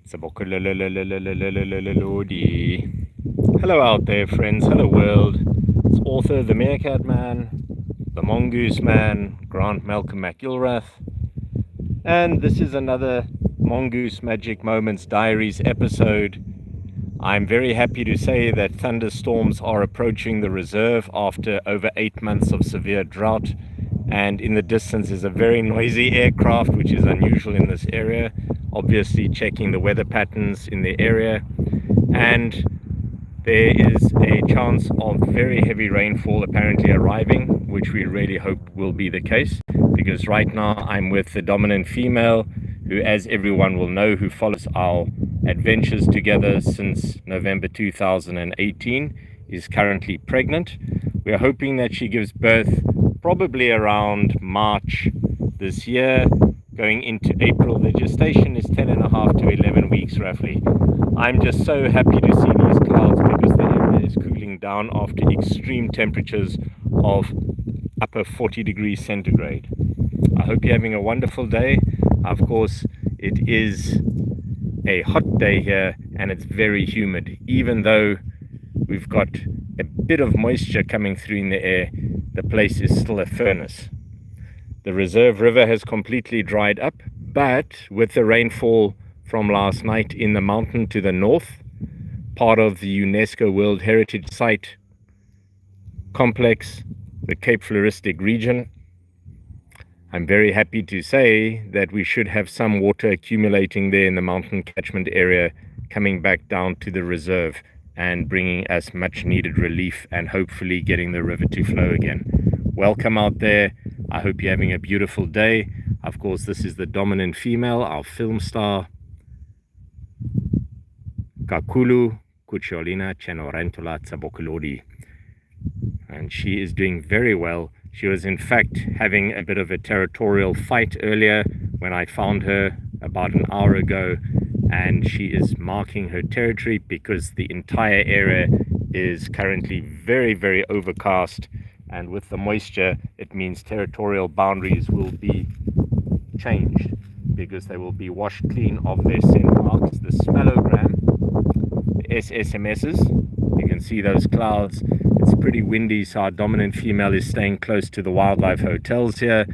Tsebokolodi. Hello out there, friends. Hello, world. It's author the Meerkat Man, the Mongoose Man, Grant Malcolm McIlrath, and this is another Mongoose Magic Moments Diaries episode. I'm very happy to say that thunderstorms are approaching the reserve after over 8 months of severe drought, and in the distance is a very noisy aircraft, which is unusual in this area, obviously checking the weather patterns in the area. And there is a chance of very heavy rainfall apparently arriving, which we really hope will be the case, because right now I'm with the dominant female who, as everyone will know who follows our adventures together since November 2018, is currently pregnant. We're hoping that she gives birth probably around March this year, going into April. The gestation is 10.5 to 11 weeks roughly. I'm just so happy to see these clouds because the area is cooling down after extreme temperatures of upper 40 degrees centigrade. I hope you're having a wonderful day. Of course, it is a hot day here and it's very humid. Even though we've got a bit of moisture coming through in the air, the place is still a furnace. The reserve river has completely dried up, but with the rainfall from last night in the mountain to the north, part of the UNESCO World Heritage Site complex, the Cape Floristic region, I'm very happy to say that we should have some water accumulating there in the mountain catchment area, coming back down to the reserve and bringing us much needed relief and hopefully getting the river to flow again. Welcome out there. I hope you're having a beautiful day. Of course, this is the dominant female, our film star, Ghakhulu, Cucciolina, Cenerentola, Tsebokolodi. And she is doing very well. She was in fact having a bit of a territorial fight earlier when I found her about an hour ago, and she is marking her territory because the entire area is currently very, very overcast, and with the moisture it means territorial boundaries will be changed because they will be washed clean of their scent marks. The smellogram, the SSMSs, you can see those clouds. It's pretty windy, so our dominant female is staying close to the wildlife hotels here.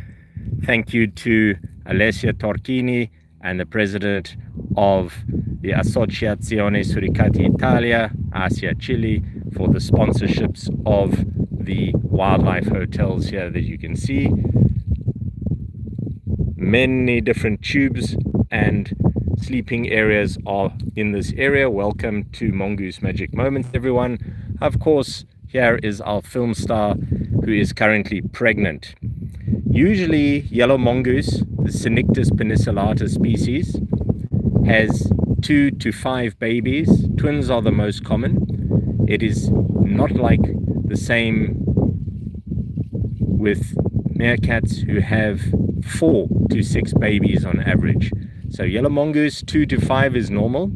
Thank you to Alessia Torchini and the president of the Associazione Suricates Italia, Asia Chile, for the sponsorships of the wildlife hotels here that you can see. Many different tubes and sleeping areas are in this area. Welcome to Mongoose Magic Moments, everyone. Of course, here is our film star who is currently pregnant. Usually yellow mongoose, the cynictispenicillata species, has 2 to 5 babies. Twins are the most common. It is not like the same with meerkats, who have 4 to 6 babies on average. So yellow mongoose, 2 to 5 is normal,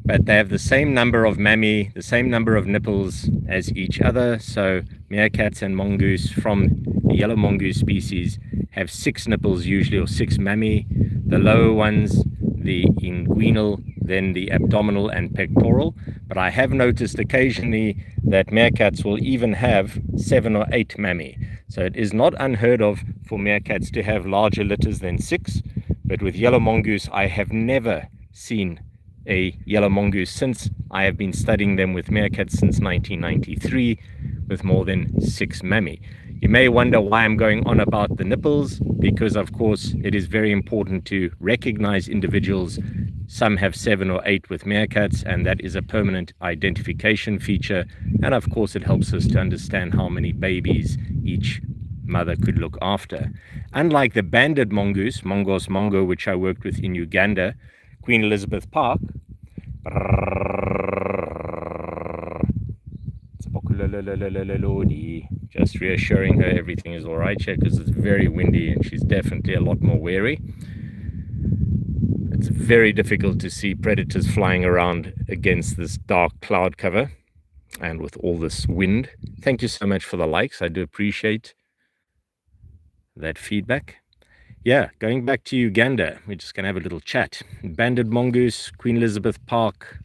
but they have the same number of mammae, the same number of nipples as each other. So meerkats and mongoose from the yellow mongoose species have 6 nipples usually, or 6 mammae. The lower ones, the inguinal, then the abdominal and pectoral. But I have noticed occasionally that meerkats will even have 7 or 8 mammae. So it is not unheard of for meerkats to have larger litters than 6. But with yellow mongoose, I have never seen a yellow mongoose since I have been studying them with meerkats since 1993 with more than 6 mammae. You may wonder why I'm going on about the nipples, because of course it is very important to recognize individuals. Some have 7 or 8 with meerkats, and that is a permanent identification feature, and of course it helps us to understand how many babies each mother could look after. Unlike the banded mongoose, Mongoose Mungo, which I worked with in Uganda, Queen Elizabeth Park, just reassuring her everything is all right here because it's very windy and she's definitely a lot more wary. It's very difficult to see predators flying around against this dark cloud cover and with all this wind. Thank you so much for the likes. I do appreciate that feedback. Yeah, going back to Uganda, we're just going to have a little chat. Banded mongoose, Queen Elizabeth Park,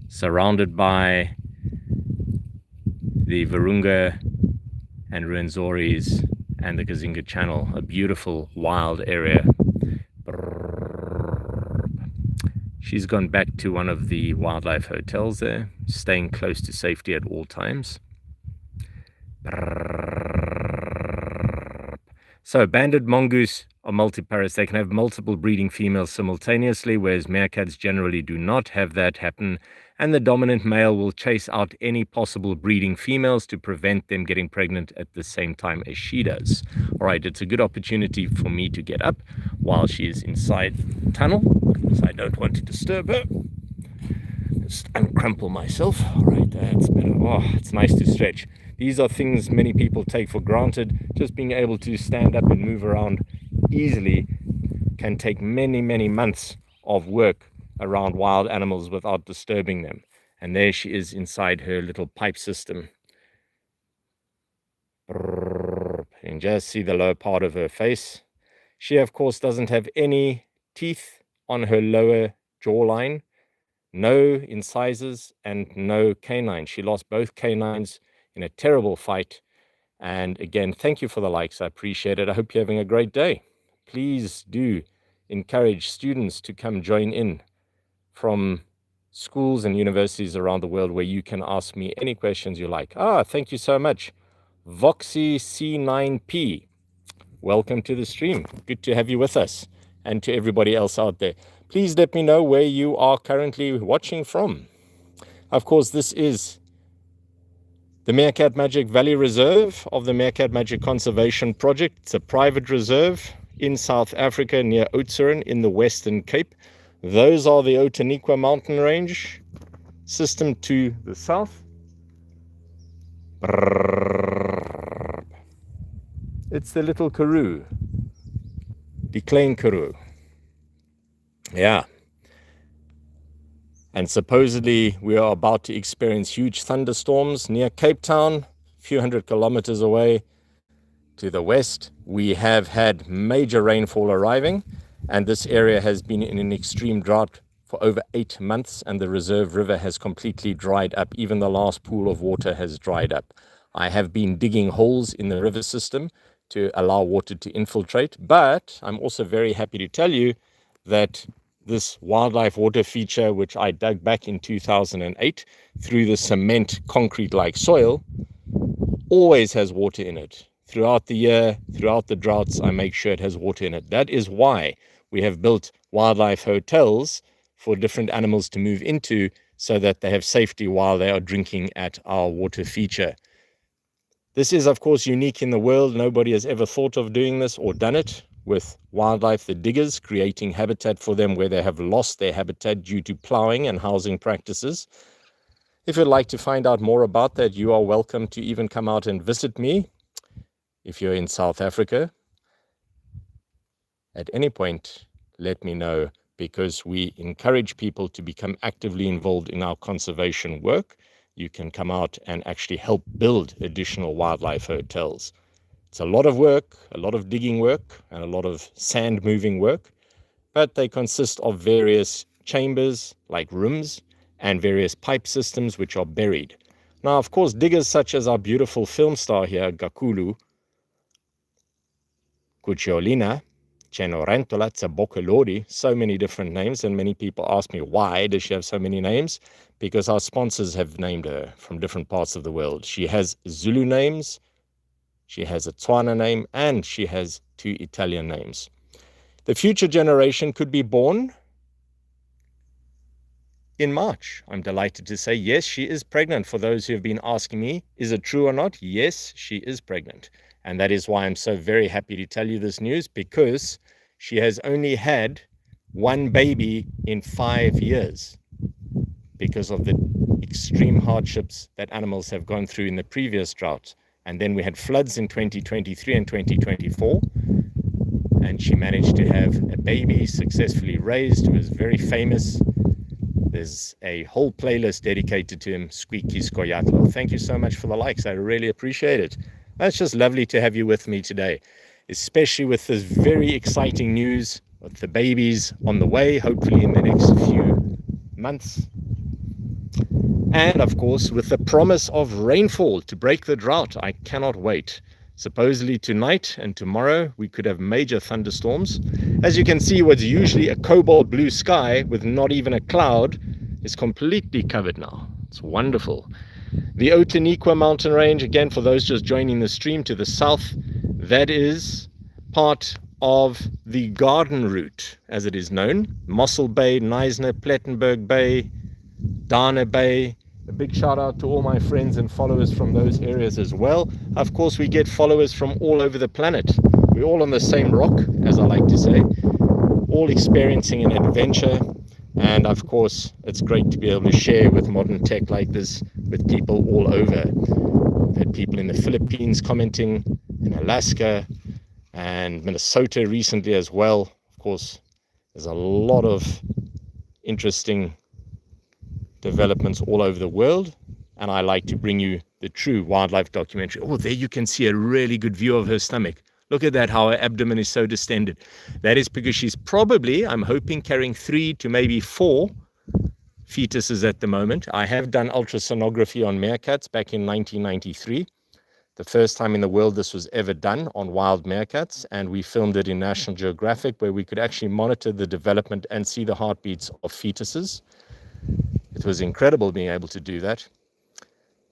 surrounded by the Virunga and Rwenzoris and the Kazinga Channel, a beautiful wild area. She's gone back to one of the wildlife hotels there, staying close to safety at all times. So banded mongoose are multiparous. They can have multiple breeding females simultaneously, whereas meerkats generally do not have that happen. And the dominant male will chase out any possible breeding females to prevent them getting pregnant at the same time as she does. All right, it's a good opportunity for me to get up while she is inside the tunnel, because I don't want to disturb her. Just uncrumple myself. All right, that's better. Oh, it's nice to stretch. These are things many people take for granted. Just being able to stand up and move around easily can take many, many months of work around wild animals without disturbing them. And there she is inside her little pipe system. You can just see the lower part of her face. She, of course, doesn't have any teeth on her lower jawline, no incisors, and no canines. She lost both canines in a terrible fight. And again, thank you for the likes. I appreciate it. I hope you're having a great day. Please do encourage students to come join in from schools and universities around the world where you can ask me any questions you like. Thank you so much. Voxy C9P, welcome to the stream. Good to have you with us, and to everybody else out there. Please let me know where you are currently watching from. Of course, this is the Meerkat Magic Valley Reserve of the Meerkat Magic Conservation Project. It's a private reserve in South Africa near Oudtshoorn in the Western Cape. Those are the Outeniqua mountain range system to the south. It's the little Karoo, the Klein Karoo. Yeah. And supposedly we are about to experience huge thunderstorms near Cape Town, a few hundred kilometers away to the west. We have had major rainfall arriving, and this area has been in an extreme drought for over 8 months, and the reserve river has completely dried up. Even the last pool of water has dried up. I have been digging holes in the river system to allow water to infiltrate, but I'm also very happy to tell you that this wildlife water feature, which I dug back in 2008 through the cement concrete-like soil, always has water in it. Throughout the year, throughout the droughts, I make sure it has water in it. That is why we have built wildlife hotels for different animals to move into, so that they have safety while they are drinking at our water feature. This is, of course, unique in the world. Nobody has ever thought of doing this or done it with wildlife, the diggers, creating habitat for them where they have lost their habitat due to plowing and housing practices. If you'd like to find out more about that, you are welcome to even come out and visit me if you're in South Africa. At any point, let me know, because we encourage people to become actively involved in our conservation work. You can come out and actually help build additional wildlife hotels. It's a lot of work, a lot of digging work, and a lot of sand moving work, but they consist of various chambers like rooms and various pipe systems which are buried. Now, of course, diggers such as our beautiful film star here, Ghakhulu, Cucciolina, Cenerentola, Tsebokolodi, so many different names, and many people ask me, why does she have so many names? Because our sponsors have named her from different parts of the world. She has Zulu names, she has a Tswana name, and she has 2 Italian names. The future generation could be born in March. I'm delighted to say, yes, she is pregnant. For those who have been asking me, is it true or not? Yes, she is pregnant. And that is why I'm so very happy to tell you this news, because she has only had 1 baby in 5 years because of the extreme hardships that animals have gone through in the previous drought. And then we had floods in 2023 and 2024. And she managed to have a baby successfully raised, who was very famous. There's a whole playlist dedicated to him, Squeaky. Thank you so much for the likes. I really appreciate it. That's just lovely to have you with me today. especially with this very exciting news with the babies on the way, hopefully in the next few months. And of course, with the promise of rainfall to break the drought. I cannot wait. Supposedly tonight and tomorrow we could have major thunderstorms. As you can see, what's usually a cobalt blue sky with not even a cloud is completely covered now. It's wonderful. The Outeniqua mountain range, again, for those just joining the stream to the south, that is part of the garden route, as it is known. Mossel Bay, Neisner, Plettenberg Bay, Dana Bay. A big shout out to all my friends and followers from those areas as well. Of course, we get followers from all over the planet. We're all on the same rock, as I like to say, all experiencing an adventure. And of course, it's great to be able to share with modern tech like this with people all over. We've had people in the Philippines commenting, in Alaska and Minnesota recently as well. Of course, there's a lot of interesting developments all over the world, and I like to bring you the true wildlife documentary. Oh, there you can see a really good view of her stomach. Look at that, how her abdomen is so distended. That is because she's probably, I'm hoping, carrying 3 to maybe 4 fetuses at the moment. I have done ultrasonography on meerkats back in 1993. The first time in the world this was ever done on wild meerkats, and we filmed it in National Geographic, where we could actually monitor the development and see the heartbeats of fetuses. It was incredible being able to do that.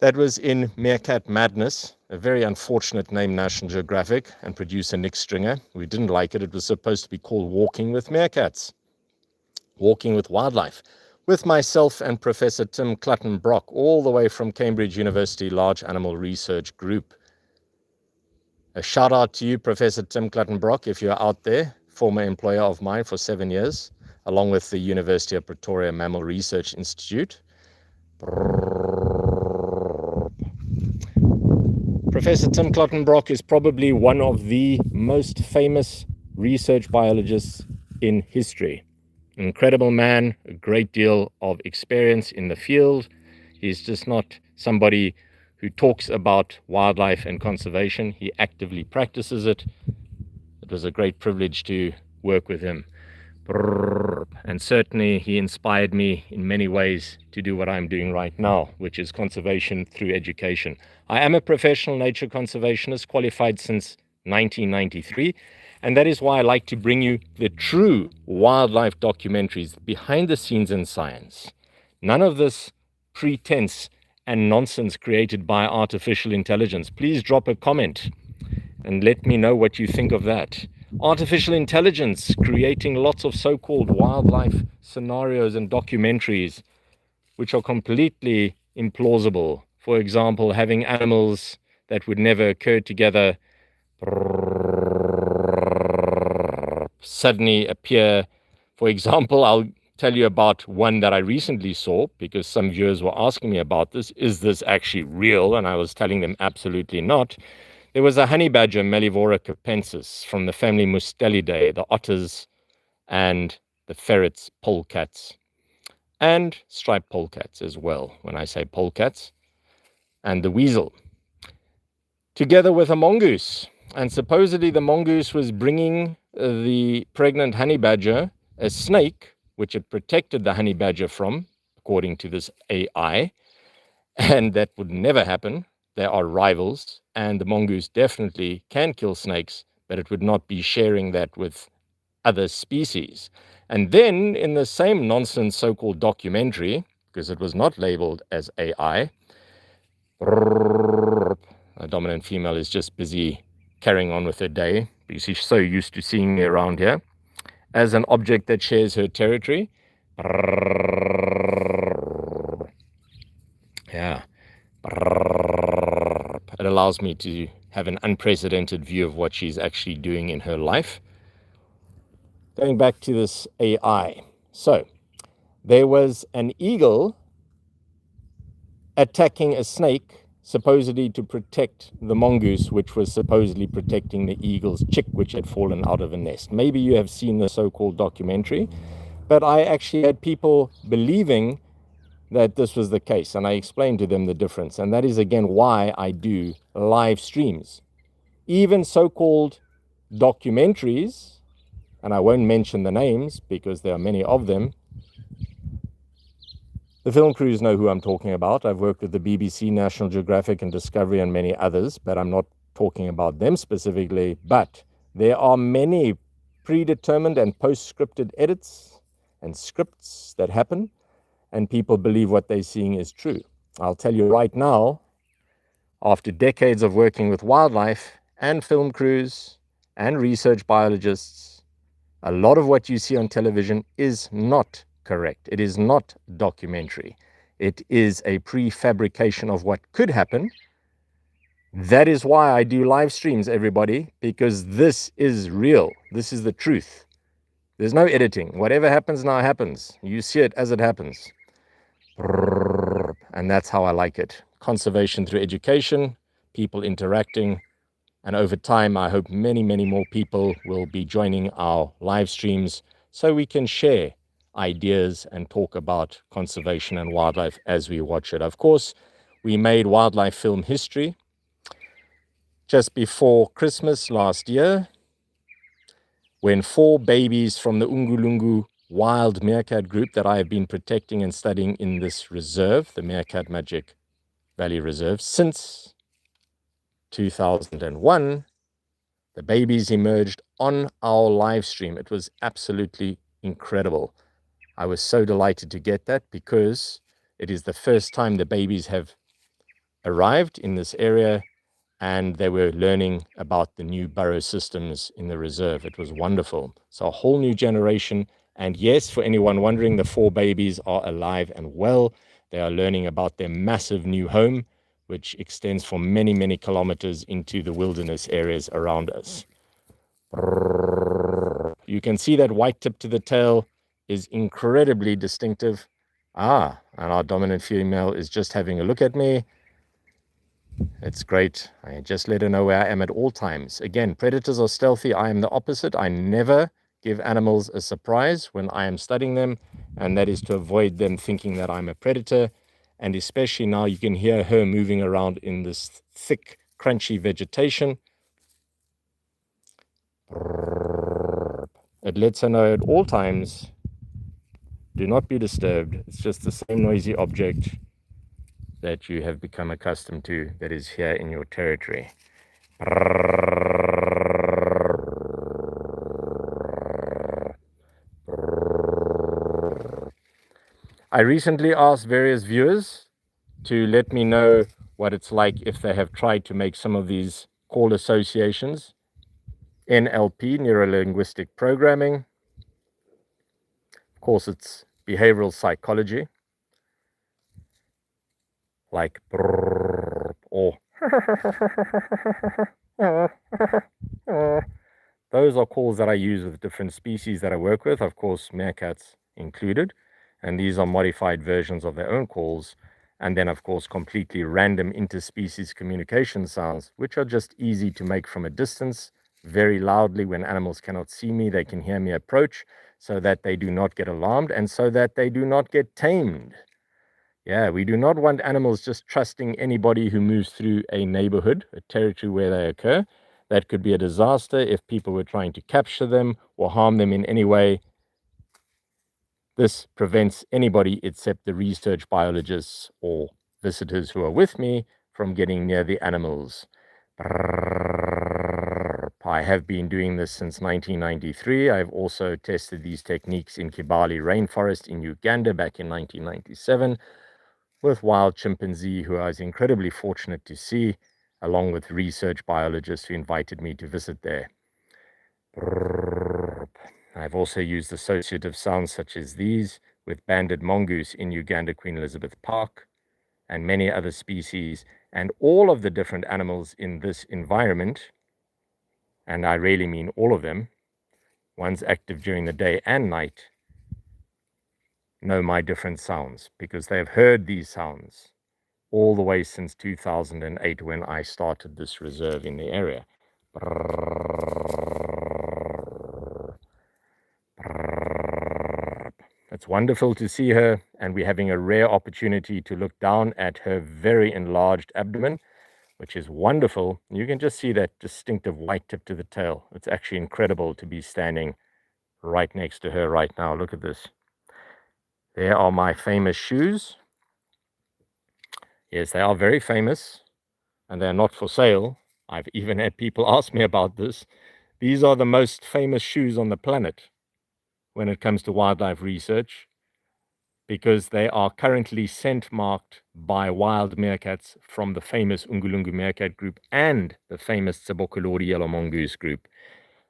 That was in Meerkat Madness, a very unfortunate name, National Geographic, and producer Nick Stringer. We didn't like it. It was supposed to be called Walking with Meerkats, Walking with Wildlife, with myself and Professor Tim Clutton-Brock, all the way from Cambridge University Large Animal Research Group. A shout out to you, Professor Tim Clutton-Brock, if you're out there, former employer of mine for 7 years, along with the University of Pretoria Mammal Research Institute. Professor Tim Clutton-Brock is probably one of the most famous research biologists in history. Incredible man, a great deal of experience in the field. He's just not somebody who talks about wildlife and conservation. He actively practices it. It was a great privilege to work with him. And certainly he inspired me in many ways to do what I'm doing right now, which is conservation through education. I am a professional nature conservationist, qualified since 1993, and that is why I like to bring you the true wildlife documentaries, behind the scenes in science. None of this pretense and nonsense created by artificial intelligence. Please drop a comment and let me know what you think of that. Artificial intelligence creating lots of so-called wildlife scenarios and documentaries which are completely implausible. For example, having animals that would never occur together suddenly appear. For example, I'll tell you about one that I recently saw, because some viewers were asking me about this. Is this actually real? And I was telling them absolutely not. There was a honey badger, Mellivora capensis, from the family Mustelidae, the otters and the ferrets, polecats, and striped polecats as well, when I say polecats, and the weasel, together with a mongoose. And supposedly the mongoose was bringing the pregnant honey badger a snake, which it protected the honey badger from, according to this AI, and that would never happen. They are rivals, and the mongoose definitely can kill snakes, but it would not be sharing that with other species. And then in the same nonsense so-called documentary, because it was not labeled as AI, a dominant female is just busy carrying on with her day because she's so used to seeing me around here as an object that shares her territory. Yeah. It allows me to have an unprecedented view of what she's actually doing in her life. Going back to this AI. So, there was an eagle attacking a snake, supposedly to protect the mongoose, which was supposedly protecting the eagle's chick, which had fallen out of a nest. Maybe you have seen the so-called documentary, but I actually had people believing that this was the case, and I explained to them the difference. And that is, again, why I do live streams. Even so-called documentaries, and I won't mention the names because there are many of them. The film crews know who I'm talking about. I've worked with the BBC, National Geographic, and Discovery, and many others, but I'm not talking about them specifically. But there are many predetermined and post-scripted edits and scripts that happen, and people believe what they're seeing is true. I'll tell you right now, after decades of working with wildlife and film crews and research biologists, a lot of what you see on television is not correct. It is not documentary. It is a prefabrication of what could happen. That is why I do live streams, everybody, because this is real. This is the truth. There's no editing. Whatever happens now happens. You see it as it happens. And that's how I like it. Conservation through education, people interacting, and over time, I hope many, many more people will be joining our live streams so we can share ideas and talk about conservation and wildlife as we watch it. Of course, we made wildlife film history just before Christmas last year, when 4 babies from the Ungulungu wild meerkat group that I have been protecting and studying in this reserve, the Meerkat Magic Valley Reserve, since 2001, the babies emerged on our live stream. It was absolutely incredible. I was so delighted to get that because it is the first time the babies have arrived in this area, and they were learning about the new burrow systems in the reserve. It was wonderful. So a whole new generation. And yes, for anyone wondering, the 4 babies are alive and well. They are learning about their massive new home, which extends for many, many kilometers into the wilderness areas around us. You can see that white tip to the tail is incredibly distinctive. And our dominant female is just having a look at me. It's great. I just let her know where I am at all times. Again, predators are stealthy. I am the opposite. I never give animals a surprise when I am studying them, and that is to avoid them thinking that I'm a predator. And especially now, you can hear her moving around in this thick, crunchy vegetation. It lets her know at all times, do not be disturbed. It's just the same noisy object that you have become accustomed to that is here in your territory. I recently asked various viewers to let me know what it's like if they have tried to make some of these call associations. NLP, neuro-linguistic programming. Of course, it's behavioral psychology, like or those are calls that I use with different species that I work with, of course, meerkats included. And these are modified versions of their own calls. And then, of course, completely random interspecies communication sounds, which are just easy to make from a distance, very loudly. When animals cannot see me, they can hear me approach, so that they do not get alarmed and so that they do not get tamed. Yeah, we do not want animals just trusting anybody who moves through a neighborhood, a territory where they occur. That could be a disaster if people were trying to capture them or harm them in any way. This prevents anybody except the research biologists or visitors who are with me from getting near the animals. I have been doing this since 1993. I've also tested these techniques in Kibale rainforest in Uganda back in 1997 with wild chimpanzee, who I was incredibly fortunate to see, along with research biologists who invited me to visit there. I've also used associative sounds such as these with banded mongoose in Uganda, Queen Elizabeth Park, and many other species, and all of the different animals in this environment, and I really mean all of them, ones active during the day and night, know my different sounds because they have heard these sounds all the way since 2008 when I started this reserve in the area. It's wonderful to see her, and we're having a rare opportunity to look down at her very enlarged abdomen, which is wonderful. You can just see that distinctive white tip to the tail. It's actually incredible to be standing right next to her right now. Look at this. There are my famous shoes. Yes, they are very famous, and they're not for sale. I've even had people ask me about this. These are the most famous shoes on the planet when it comes to wildlife research, because they are currently scent marked by wild meerkats from the famous Ungulungu meerkat group and the famous Tsebokolodi yellow mongoose group.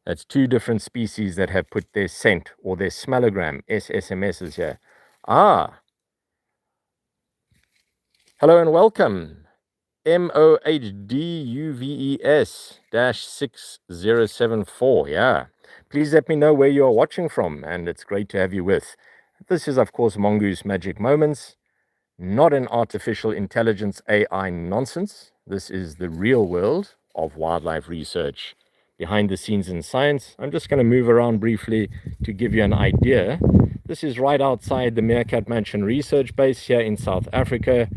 That's two different species that have put their scent or their smellogram, SSMSs here. Hello and welcome. MOHDUVES-6074. Yeah. Please let me know where you are watching from, and it's great to have you with. This is, of course, Mongoose Magic Moments, not an artificial intelligence AI nonsense. This is the real world of wildlife research, behind the scenes in science. I'm just going to move around briefly to give you an idea. This is right outside the Meerkat Mansion research base here in South Africa.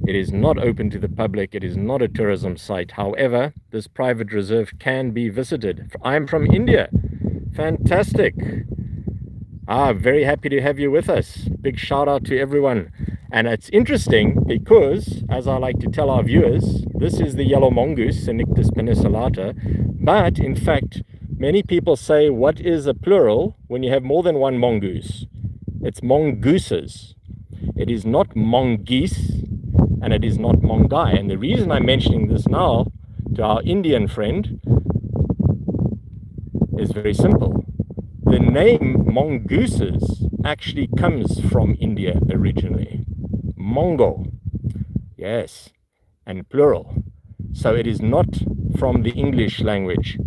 It is not open to the public. It is not a tourism site. However, this private reserve can be visited. I'm from India. Fantastic. Very happy to have you with us. Big shout out to everyone. And it's interesting because, as I like to tell our viewers, this is the yellow mongoose, cynictispenicillata. But in fact, many people say, what is a plural when you have more than one mongoose? It's mongooses. It is not mongoose, and it is not mongai. And the reason I'm mentioning this now to our Indian friend is very simple. The name Mongooses actually comes from India originally. Mongo, yes, and plural. So it is not from the English language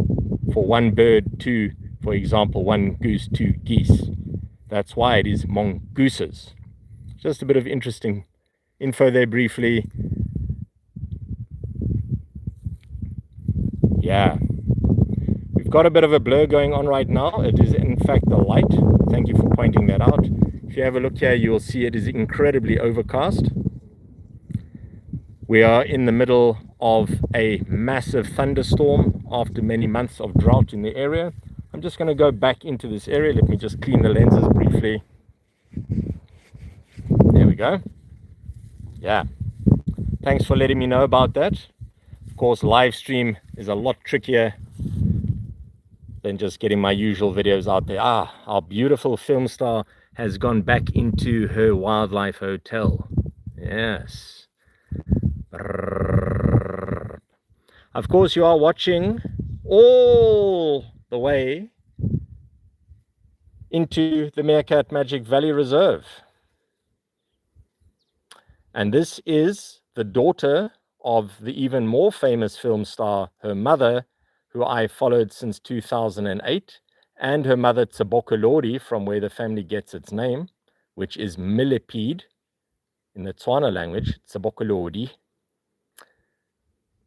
for one bird, two, for example, one goose, two geese. That's why it is mongooses. Just a bit of interesting info there briefly. Yeah. We've got a bit of a blur going on right now. It is in fact the light. Thank you for pointing that out. If you have a look here, you will see it is incredibly overcast. We are in the middle of a massive thunderstorm after many months of drought in the area. I'm just going to go back into this area. Let me just clean the lenses briefly. There we go. Yeah. Thanks for letting me know about that. Of course, live stream is a lot trickier than just getting my usual videos out there. Our beautiful film star has gone back into her wildlife hotel. Yes. Of course, you are watching all the way into the Meerkat Magic Valley Reserve. And this is the daughter of the even more famous film star, her mother, who I followed since 2008, and her mother Tsebokolodi, from where the family gets its name, which is millipede in the Tswana language, Tsebokolodi.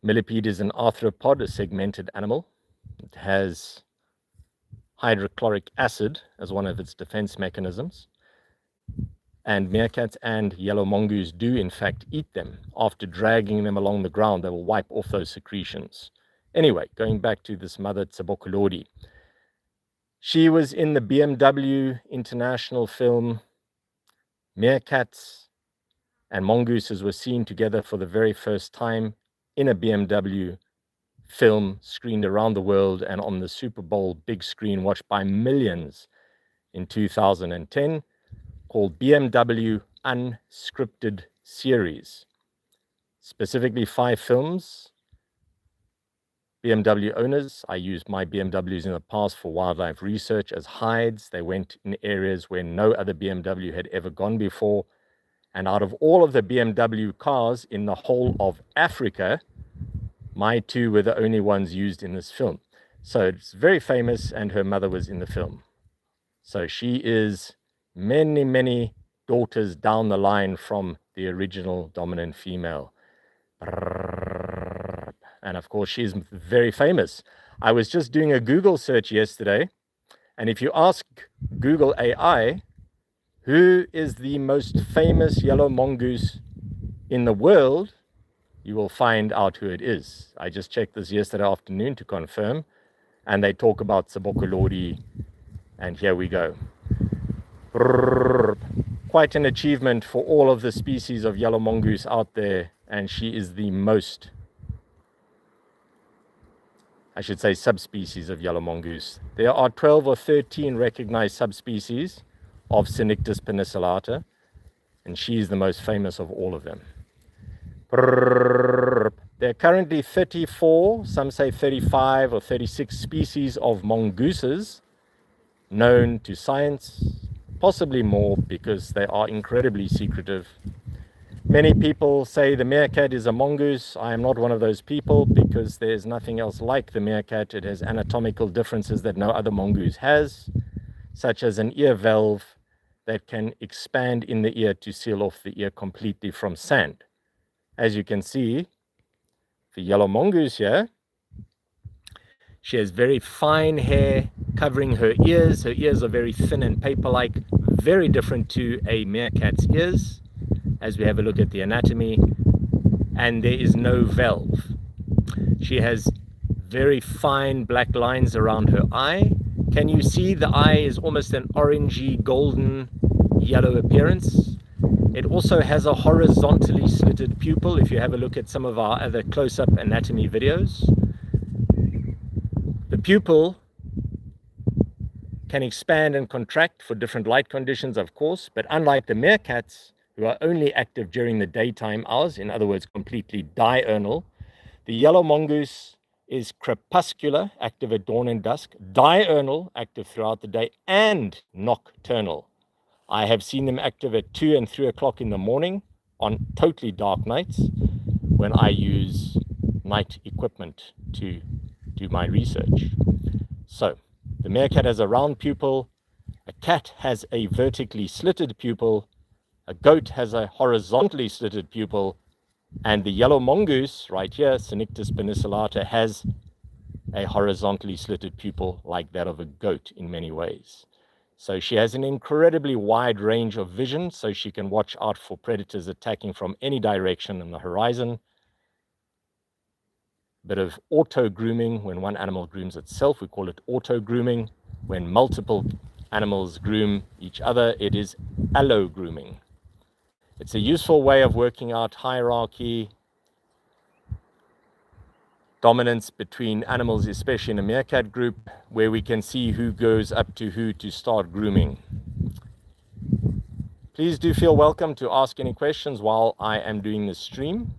Millipede is an arthropod, a segmented animal. It has hydrochloric acid as one of its defense mechanisms. And meerkats and yellow mongoose do in fact eat them. After dragging them along the ground, they will wipe off those secretions. Anyway, going back to this mother Tsebokolodi. She was in the BMW international film. Meerkats and mongooses were seen together for the very first time in a BMW film screened around the world and on the Super Bowl big screen watched by millions in 2010, called BMW Unscripted Series. Specifically 5 films. BMW owners, I used my BMWs in the past for wildlife research as hides. They went in areas where no other BMW had ever gone before. And out of all of the BMW cars in the whole of Africa, my 2 were the only ones used in this film. So it's very famous, and her mother was in the film. So she is many, many daughters down the line from the original dominant female. And of course, she's very famous. I was just doing a Google search yesterday, and if you ask Google AI, who is the most famous yellow mongoose in the world, you will find out who it is. I just checked this yesterday afternoon to confirm, and they talk about Tsebokolodi, and here we go. Quite an achievement for all of the species of yellow mongoose out there, and she is the most, I should say, subspecies of yellow mongoose. There are 12 or 13 recognized subspecies of cynictispenicillata, and she is the most famous of all of them. There are currently 34, some say 35 or 36 species of mongooses known to science, possibly more because they are incredibly secretive. Many people say the meerkat is a mongoose. I am not one of those people because there's nothing else like the meerkat. It has anatomical differences that no other mongoose has, such as an ear valve that can expand in the ear to seal off the ear completely from sand. As you can see, the yellow mongoose here, she has very fine hair covering her ears. Her ears are very thin and paper-like, very different to a meerkat's ears, as we have a look at the anatomy. And there is no valve. She has very fine black lines around her eye. Can you see the eye is almost an orangey, golden, yellow appearance? It also has a horizontally slitted pupil, if you have a look at some of our other close-up anatomy videos. The pupil can expand and contract for different light conditions, of course, but unlike the meerkats, who are only active during the daytime hours, in other words, completely diurnal, the yellow mongoose is crepuscular, active at dawn and dusk, diurnal, active throughout the day, and nocturnal. I have seen them active at 2 and 3 o'clock in the morning on totally dark nights when I use night equipment to do my research. So, the meerkat has a round pupil, a cat has a vertically slitted pupil, a goat has a horizontally slitted pupil, and the yellow mongoose, right here, cynictispenicillata, has a horizontally slitted pupil like that of a goat in many ways. So she has an incredibly wide range of vision, so she can watch out for predators attacking from any direction on the horizon. Bit of auto-grooming. When one animal grooms itself, we call it auto-grooming. When multiple animals groom each other, it is allo-grooming. It's a useful way of working out hierarchy, dominance between animals, especially in a meerkat group, where we can see who goes up to who to start grooming. Please do feel welcome to ask any questions while I am doing the stream.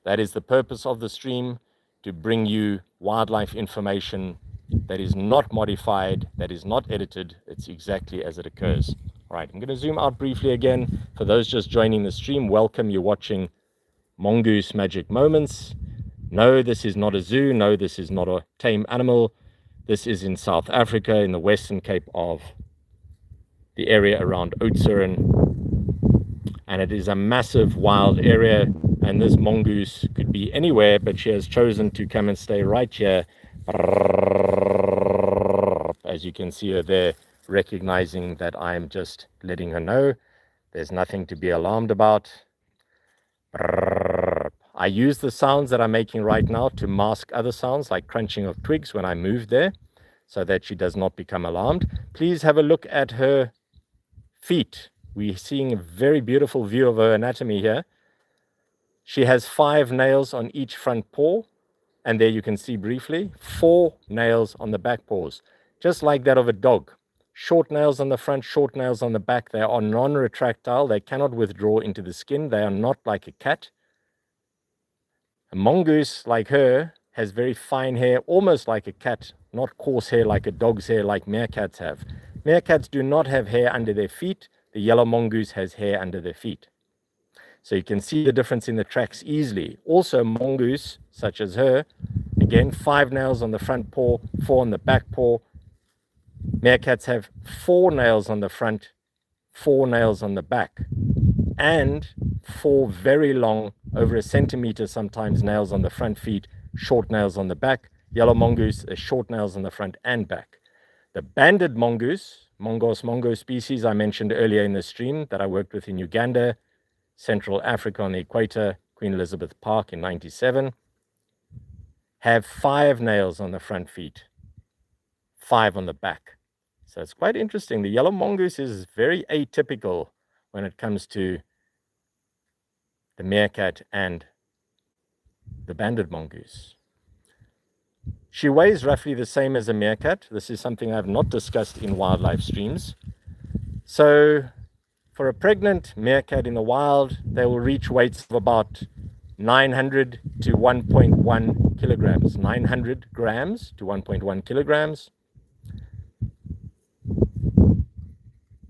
That is the purpose of the stream, to bring you wildlife information that is not modified, that is not edited. It's exactly as it occurs. All right, I'm going to zoom out briefly again. For those just joining the stream, welcome. You're watching Mongoose Magic Moments. No, this is not a zoo. No, this is not a tame animal. This is in South Africa, in the Western Cape of the area around Oudtshoorn. And it is a massive wild area. And this mongoose could be anywhere, but she has chosen to come and stay right here. As you can see her there, recognizing that I'm just letting her know there's nothing to be alarmed about. I use the sounds that I'm making right now to mask other sounds like crunching of twigs when I move there, so that she does not become alarmed. Please have a look at her feet. We're seeing a very beautiful view of her anatomy here. She has 5 nails on each front paw, and there you can see briefly 4 nails on the back paws, just like that of a dog. Short nails on the front, short nails on the back. They are non-retractile. They cannot withdraw into the skin. They are not like a cat. A mongoose like her has very fine hair, almost like a cat, not coarse hair like a dog's hair like meerkats have. Meerkats do not have hair under their feet. The yellow mongoose has hair under their feet. So you can see the difference in the tracks easily. Also, mongoose, such as her, again, 5 nails on the front paw, 4 on the back paw. Meerkats have 4 nails on the front, 4 nails on the back, and 4 very long, over a centimeter sometimes, nails on the front feet, short nails on the back. Yellow mongoose has short nails on the front and back. The banded mongoose, Mongo species I mentioned earlier in the stream that I worked with in Uganda, Central Africa on the equator, Queen Elizabeth Park in 97, have 5 nails on the front feet, 5 on the back. So it's quite interesting. The yellow mongoose is very atypical when it comes to the meerkat and the banded mongoose. She weighs roughly the same as a meerkat. This is something I've not discussed in wildlife streams. So for a pregnant meerkat in the wild, they will reach weights of about 900 to 1.1 kilograms. 900 grams to 1.1 kilograms.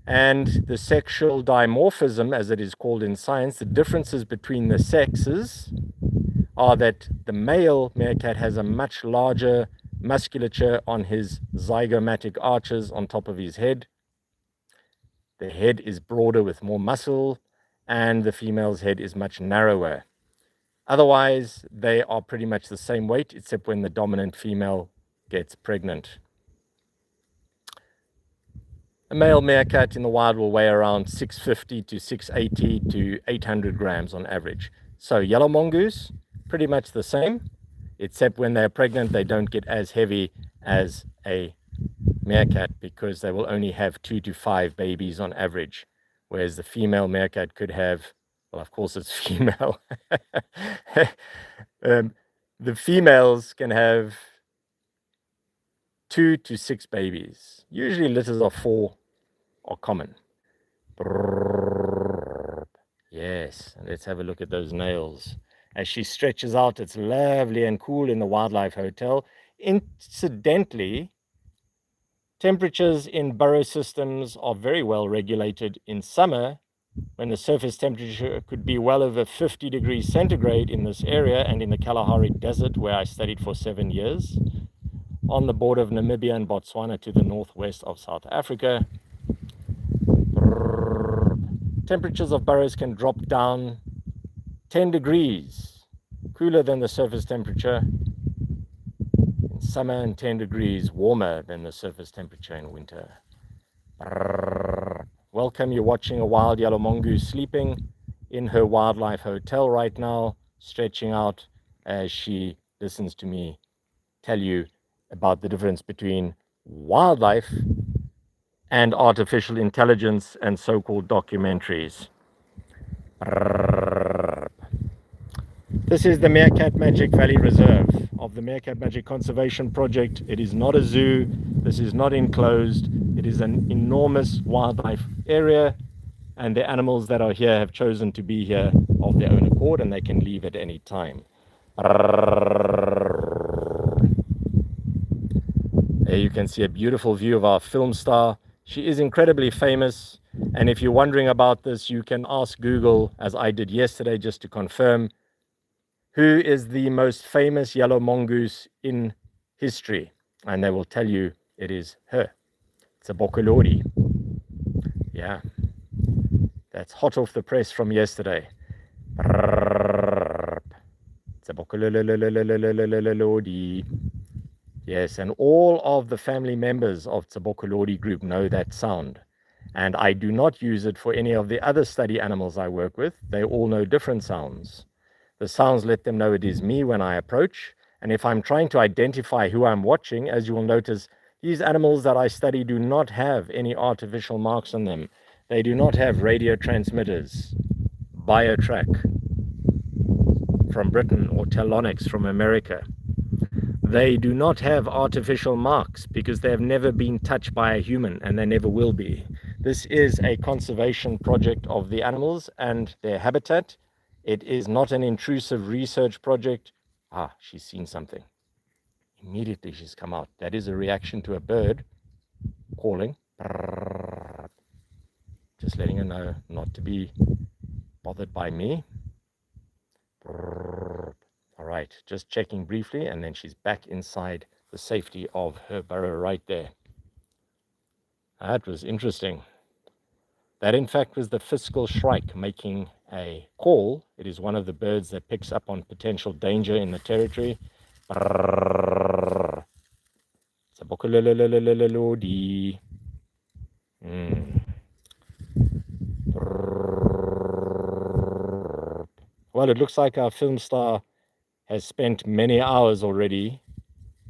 And the sexual dimorphism, as it is called in science, the differences between the sexes are that the male meerkat has a much larger musculature on his zygomatic arches on top of his head. The head is broader with more muscle, and the female's head is much narrower. Otherwise, they are pretty much the same weight, except when the dominant female gets pregnant. A male meerkat in the wild will weigh around 650 to 680 to 800 grams on average. So yellow mongoose, pretty much the same, except when they're pregnant, they don't get as heavy as a meerkat because they will only have 2 to 5 babies on average, whereas the female meerkat could have, well, of course it's female. The females can have 2 to 6 babies. Usually litters of 4 are common. Yes, and let's have a look at those nails. As she stretches out, it's lovely and cool in the wildlife hotel. Incidentally, temperatures in burrow systems are very well regulated in summer, when the surface temperature could be well over 50 degrees centigrade in this area and in the Kalahari Desert, where I studied for 7 years, on the border of Namibia and Botswana to the northwest of South Africa. Temperatures of burrows can drop down 10 degrees, cooler than the surface temperature in summer and 10 degrees warmer than the surface temperature in winter. Welcome, you're watching a wild yellow mongoose sleeping in her wildlife hotel right now, stretching out as she listens to me tell you about the difference between wildlife and artificial intelligence and so-called documentaries. This is the Meerkat Magic Valley Reserve of the Meerkat Magic Conservation Project. It is not a zoo. This is not enclosed. It is an enormous wildlife area, and the animals that are here have chosen to be here of their own accord, and they can leave at any time. There you can see a beautiful view of our film star. She is incredibly famous, and if you're wondering about this, you can ask Google, as I did yesterday, just to confirm, who is the most famous yellow mongoose in history? And they will tell you it is her. Tsebokolodi. Yeah, that's hot off the press from yesterday. Tsebokolodi. Yes, and all of the family members of Tsebokolodi group know that sound. And I do not use it for any of the other study animals I work with. They all know different sounds. The sounds let them know it is me when I approach. And if I'm trying to identify who I'm watching, as you will notice, these animals that I study do not have any artificial marks on them. They do not have radio transmitters, BioTrack from Britain or Telonix from America. They do not have artificial marks because they have never been touched by a human, and they never will be. This is a conservation project of the animals and their habitat. It is not an intrusive research project. Ah, she's seen something. Immediately she's come out. That is a reaction to a bird calling. Just letting her know not to be bothered by me. All right, just checking briefly, and then she's back inside the safety of her burrow right there. That was interesting. That, in fact, was the fiscal shrike making a call. It is one of the birds that picks up on potential danger in the territory. Tsebokolodi. Well, it looks like our film star has spent many hours already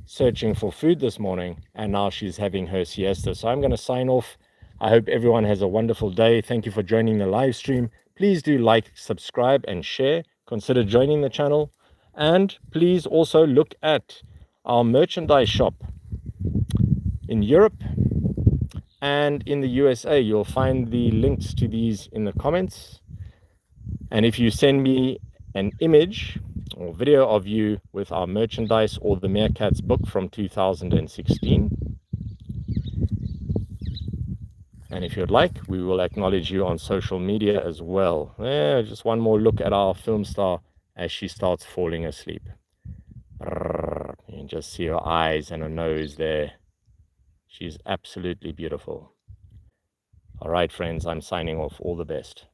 searching for food this morning, and now she's having her siesta. So I'm going to sign off. I hope everyone has a wonderful day. Thank you for joining the live stream. Please do like, subscribe, and share. Consider joining the channel. And please also look at our merchandise shop in Europe and in the USA. You'll find the links to these in the comments. And if you send me an image or video of you with our merchandise or the Meerkats book from 2016, and if you'd like, we will acknowledge you on social media as well. Just one more look at our film star as she starts falling asleep. You can just see her eyes and her nose there. She's absolutely beautiful. All right, friends, I'm signing off. All the best.